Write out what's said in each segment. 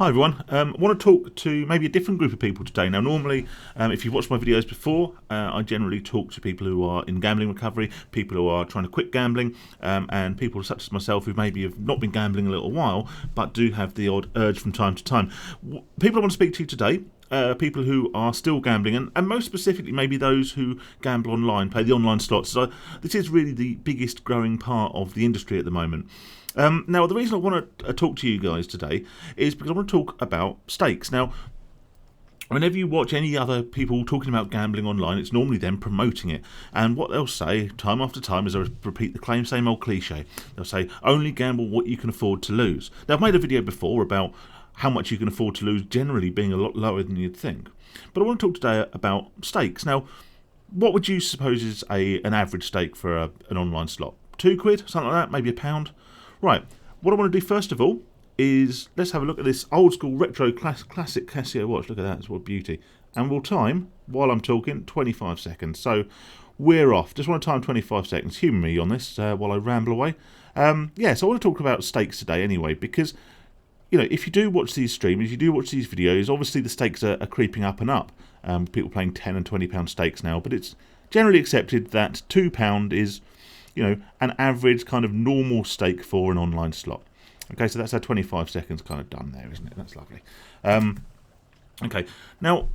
Hi everyone, I want to talk to maybe a different group of people today. Now normally, if you've watched my videos before, I generally talk to people who are in gambling recovery, people who are trying to quit gambling, and people such as myself who maybe have not been gambling a little while, but do have the odd urge from time to time. People I want to speak to today, people who are still gambling, and most specifically maybe those who gamble online, play the online slots. So this is really the biggest growing part of the industry at the moment. Now, the reason I want to talk to you guys today is because I want to talk about stakes. Now, whenever you watch any other people talking about gambling online, it's normally them promoting it. And what they'll say time after time is they'll repeat the same old cliche. They'll say, only gamble what you can afford to lose. Now, I've made a video before about how much you can afford to lose generally being a lot lower than you'd think. But I want to talk today about stakes. Now, what would you suppose is an average stake for an online slot? £2, something like that, maybe £1? Right, what I want to do first of all is let's have a look at this old school retro classic Casio watch. Look at that, it's what beauty. And we'll time, while I'm talking, 25 seconds. So we're off. Just want to time 25 seconds. Humour me on this while I ramble away. So I want to talk about stakes today anyway, because if you do watch these streams, if you do watch these videos, obviously the stakes are creeping up and up. People playing £10 and £20 stakes now, but it's generally accepted that £2 is an average kind of normal stake for an online slot. Okay, so that's our 25 seconds kind of done there, isn't it? That's lovely. Okay, now,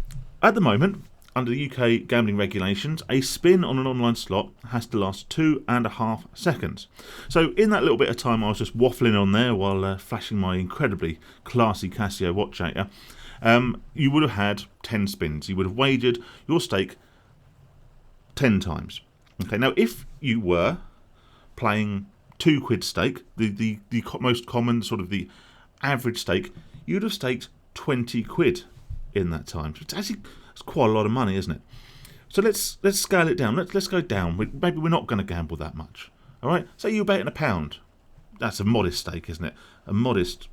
at the moment, under the UK gambling regulations, a spin on an online slot has to last 2.5 seconds. So in that little bit of time I was just waffling on there while flashing my incredibly classy Casio watch at you, you would have had 10 spins. You would have wagered your stake 10 times. Okay, now if you were playing £2 stake, the most common sort of the average stake, you'd have staked £20 in that time. So it's quite a lot of money, isn't it? So let's scale it down. Let's go down. Maybe we're not going to gamble that much. All right. Say you're betting £1. That's a modest stake, isn't it? A modest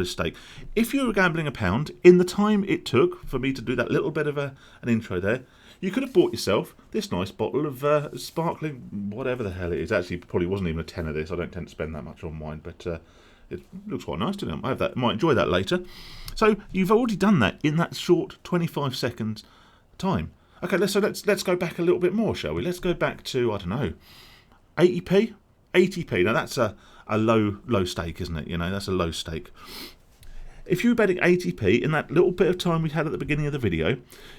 stake. If you were gambling £1, in the time it took for me to do that little bit of an intro there, you could have bought yourself this nice bottle of sparkling, whatever the hell it is. Actually, it probably wasn't even a tenner this. I don't tend to spend that much on wine, but it looks quite nice, doesn't it? I might enjoy that later. So you've already done that in that short 25 seconds time. Okay, let's go back a little bit more, shall we? Let's go back to, I don't know, 80p? 80p. Now that's a low stake, isn't it? That's a low stake. If you were betting 80p in that little bit of time we had at the beginning of the video,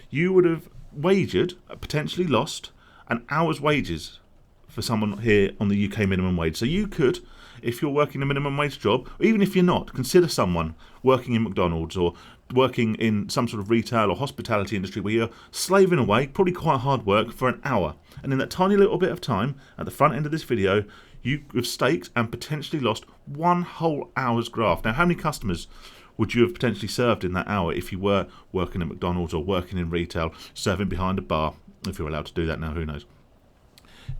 you would have wagered, potentially lost, an hour's wages for someone here on the UK minimum wage. So you could, if you're working a minimum wage job, or even if you're not, consider someone working in McDonald's or working in some sort of retail or hospitality industry where you're slaving away, probably quite hard work, for an hour. And in that tiny little bit of time, at the front end of this video, you have staked and potentially lost one whole hour's graft. Now, how many customers would you have potentially served in that hour if you were working at McDonald's or working in retail, serving behind a bar, if you're allowed to do that now, who knows?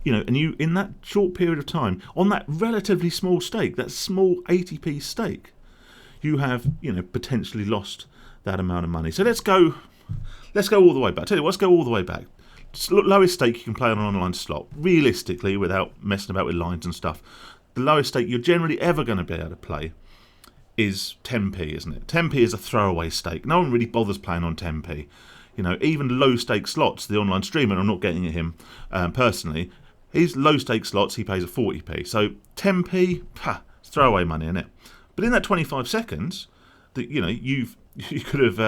And you, in that short period of time, on that relatively small stake, that small 80p stake, you have, potentially lost that amount of money. So let's go all the way back. Tell you what, let's go all the way back. Lowest stake you can play on an online slot, realistically, without messing about with lines and stuff. The lowest stake you're generally ever going to be able to play is 10p, isn't it? 10p is a throwaway stake. No one really bothers playing on 10p. Even low stake slots, the online streamer, I'm not getting at him personally, his low stake slots he pays at 40p. So 10p, it's throwaway money, isn't it? But in that 25 seconds that you could have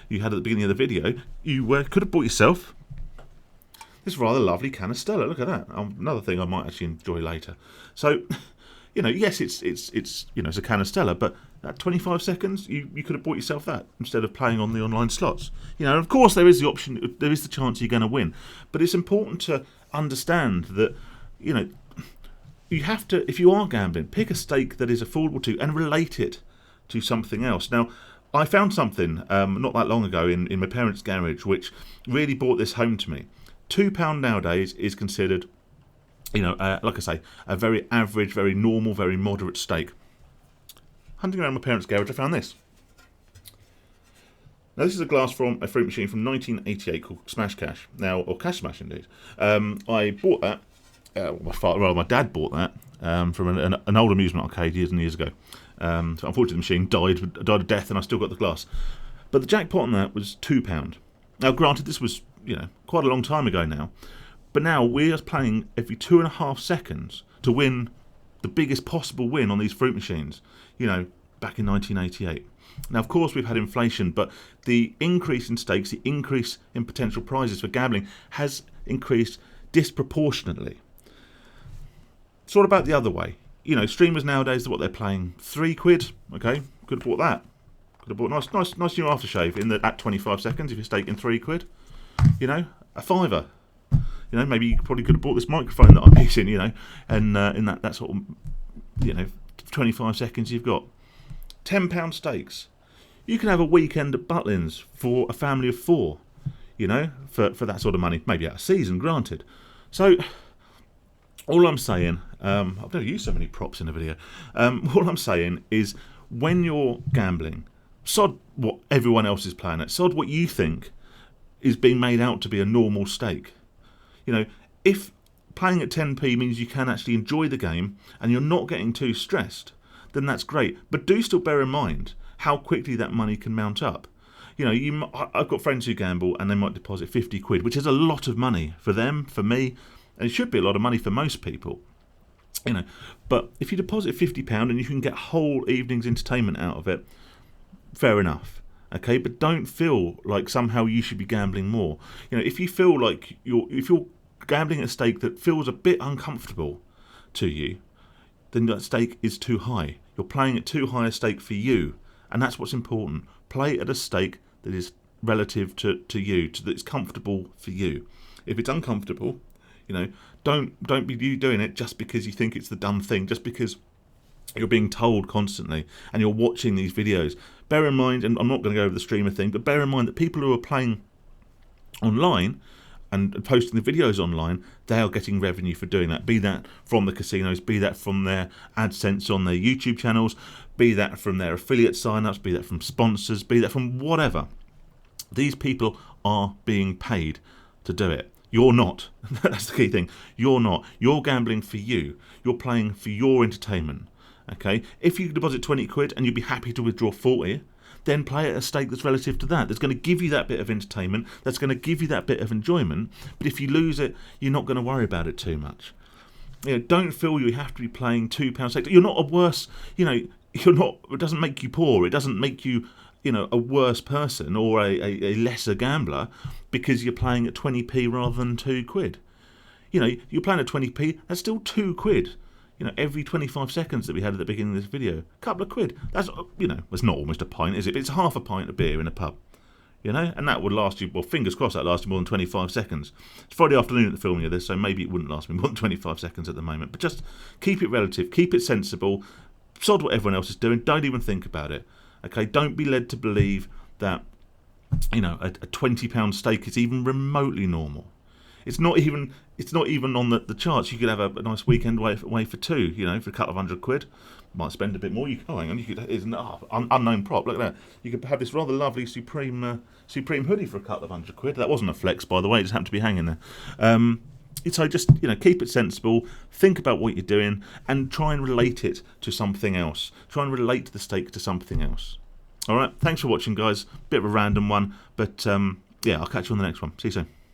you had at the beginning of the video, you could have bought yourself this rather lovely can of Stella. Look at that. Another thing I might actually enjoy later. So yes, it's a can of Stella, but at 25 seconds, you could have bought yourself that instead of playing on the online slots. Of course, there is the option, there is the chance you're going to win, but it's important to understand that, you have to, if you are gambling, pick a stake that is affordable to and relate it to something else. Now, I found something not that long ago in my parents' garage which really brought this home to me. £2 nowadays is considered, like I say, a very average, very normal, very moderate stake. Hunting around my parents' garage, I found this. Now, this is a glass from a fruit machine from 1988 called Smash Cash. Now, or Cash Smash, indeed. I bought that. My dad bought that from an old amusement arcade years and years ago. So unfortunately, the machine died of death, and I still got the glass. But the jackpot on that was £2. Now, granted, this was quite a long time ago now, but now we're playing every 2.5 seconds to win the biggest possible win on these fruit machines. Back in 1988. Now, of course, we've had inflation, but the increase in stakes, the increase in potential prizes for gambling has increased disproportionately. It's all about the other way. Streamers nowadays, what they're playing, £3. Okay, could have bought that. Could have bought nice new aftershave at 25 seconds if you're staking £3. A fiver. Maybe you probably could have bought this microphone that I'm using. And in that sort of 25 seconds you've got £10 stakes. You can have a weekend at Butlins for a family of 4. For that sort of money, maybe out of season, granted. So all I'm saying, I've never used so many props in a video. All I'm saying is, when you're gambling, sod what everyone else is playing at. Sod what you think is being made out to be a normal stake. If playing at 10p means you can actually enjoy the game and you're not getting too stressed, then that's great. But do still bear in mind how quickly that money can mount up. I've got friends who gamble and they might deposit £50, which is a lot of money for them, for me, and it should be a lot of money for most people. But if you deposit £50 and you can get whole evening's entertainment out of it, fair enough. Okay, but don't feel like somehow you should be gambling more. If you feel like if you're gambling at a stake that feels a bit uncomfortable to you, then that stake is too high. You're playing at too high a stake for you, and that's what's important. Play at a stake that is relative to you, that is comfortable for you. If it's uncomfortable, don't be you doing it just because you think it's the dumb thing, just because you're being told constantly and you're watching these videos. Bear in mind, and I'm not going to go over the streamer thing, but bear in mind that people who are playing online and posting the videos online, they are getting revenue for doing that. Be that from the casinos, be that from their AdSense on their YouTube channels, be that from their affiliate signups, be that from sponsors, be that from whatever. These people are being paid to do it. You're not. That's the key thing. You're not. You're gambling for you. You're playing for your entertainment. Okay? If you deposit £20 and you'd be happy to withdraw 40, then play at a stake that's relative to that. That's going to give you that bit of entertainment. That's going to give you that bit of enjoyment. But if you lose it, you're not going to worry about it too much. Don't feel you have to be playing £2 stakes. You're not a worse. You're not. It doesn't make you poor. It doesn't make you a worse person or a lesser gambler because you're playing at 20p rather than £2. You're playing at 20p. That's still £2. Every 25 seconds that we had at the beginning of this video, a couple of quid. That's, it's not almost a pint, is it? It's half a pint of beer in a pub, and that would last you, well, fingers crossed that lasted more than 25 seconds. It's Friday afternoon at the filming of this, so maybe it wouldn't last me more than 25 seconds at the moment, but just keep it relative, keep it sensible, sod what everyone else is doing, don't even think about it, okay? Don't be led to believe that, a £20 stake is even remotely normal. It's not even on the charts. You could have a nice weekend away for 2, for a couple of £100. Might spend a bit more. Hang on, it's an unknown prop. Look at that. You could have this rather lovely Supreme hoodie for a couple of £100. That wasn't a flex, by the way. It just happened to be hanging there. So just keep it sensible. Think about what you're doing and try and relate it to something else. Try and relate the stake to something else. All right. Thanks for watching, guys. Bit of a random one, but yeah, I'll catch you on the next one. See you soon.